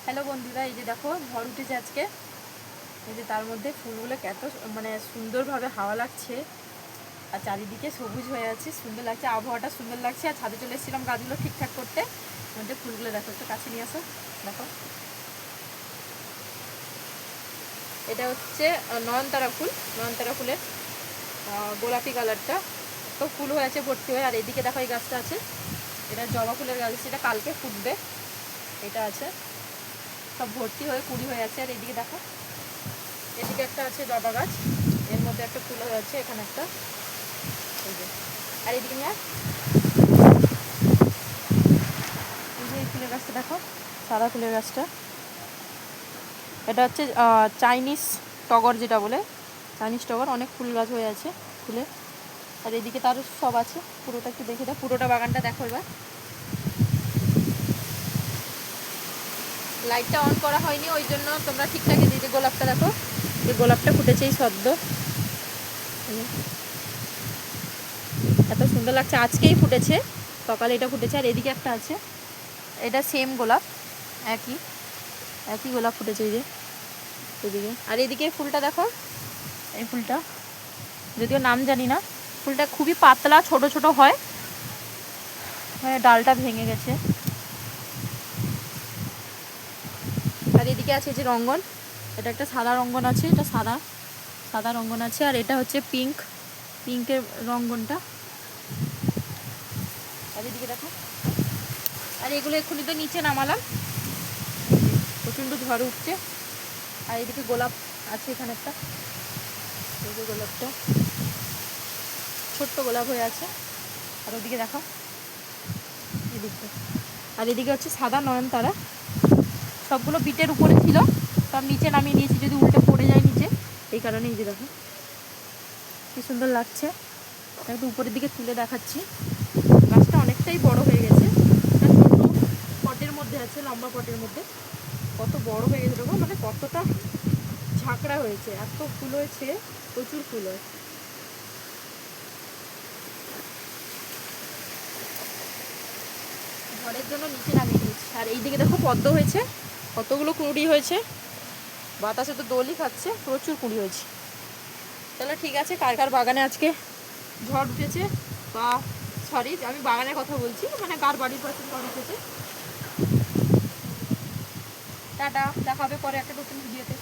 Hello বন্ধুরা, এই যে দেখো ঝড় উঠেছে আজকে। এই যে তার মধ্যে ফুলগুলো এত মানে সুন্দরভাবে হাওয়া লাগছে, আর চারিদিকে সবুজ হয়ে আছে, সুন্দর লাগছে, আবহাওয়াটা সুন্দর লাগছে। আর ছাদে চলে এসেছিলাম গাছগুলো ঠিকঠাক করতে। মধ্যে ফুলগুলো দেখো, একটু কাছে নিয়ে আসো। দেখো, এটা হচ্ছে নয়নতারা ফুল। নয়নতারা ফুলের গোলাপি কালারটা, তো ফুল হয়ে আছে ভর্তি হয়ে। আর এদিকে দেখো এই গাছটা আছে, এটা জবা ফুলের গাছ, এটা কালকে ফুটবে। এটা আছে সব ভর্তি হয়ে কুড়ি হয়ে আছে। আর এদিকে দেখো, এদিকে একটা আছে জবা গাছ, এর মধ্যে একটা ফুল হয়ে আছে, এখানে একটা, এই যে। আর এদিকে নিয়ে এই যে এই ফুলের গাছটা দেখো, সাদা ফুলের গাছটা, এটা হচ্ছে চাইনিজ টগর, যেটা বলে চাইনিজ টগর। অনেক ফুল গাছ হয়ে আছে ফুলে। আর এদিকে তার সব আছে, পুরোটা একটু দেখে দাও, পুরোটা বাগানটা দেখো। এবার লাইটটা অন করা হয়নি, ওই জন্য তোমরা ঠিকঠাক। এদিকে গোলাপটা দেখো, এই গোলাপটা ফুটেছে এই সদ্য, এত সুন্দর লাগছে, আজকেই ফুটেছে, সকালে এটা ফুটেছে। আর এদিকে একটা আছে, এটা সেম গোলাপ, একই একই গোলাপ ফুটেছে এই যে এদিকে। আর এদিকে ফুলটা দেখো, এই ফুলটা যদিও নাম জানি না, ফুলটা খুবই পাতলা, ছোট ছোট হয়, মানে ডালটা ভেঙে গেছে। আর এদিকে আছে যে রঙ্গন, এটা একটা সাদা রঙ্গন আছে, এটা সাদা সাদা রঙ্গন আছে। আর এটা হচ্ছে পিঙ্কের রঙ্গনটা। আর এদিকে দেখো, আর এগুলো এক্ষুনি তো নিচে নামালাম, প্রচণ্ড ঝড় উঠছে। আর এদিকে গোলাপ আছে, এখানে একটা, এই যে গোলাপটা ছোট্ট গোলাপ হয়ে আছে। আর ওদিকে দেখো এদিকে, আর এদিকে হচ্ছে সাদা নয়নতারা, সবগুলো বিটের উপরে ছিল, সব নিচে নামিয়ে নিয়েছি, যদি উল্টে পড়ে যায় নিচে, এই কারণে। এই যে দেখো কি সুন্দর লাগছে, একটু উপরের দিকে তুলে দেখাচ্ছি। গাছটা অনেকটাই বড় হয়ে গেছে, ছোট পটের মধ্যে আছে, লম্বা পটের মধ্যে। কত বড় হয়ে গেছে দেখো, মানে কতটা ঝাঁকড়া হয়েছে, এত ফুল হয়েছে, প্রচুর ফুল হয়। ঝড়ের জন্য নিচে নামিয়ে দিয়েছি। আর এইদিকে দেখো পদ্ম হয়েছে, কতগুলো কুঁড়ি হয়েছে, বাতাসে তো দোলই খাচ্ছে, প্রচুর কুঁড়ি হয়েছে। তাহলে ঠিক আছে, কার কার বাগানে আজকে ঝড় উঠেছে, বা সরি আমি বাগানের কথা বলছি, মানে কার বাড়ির পাশে ঝড় উঠেছে। টাটা, দেখা হবে পরে একটা নতুন ভিডিওতে।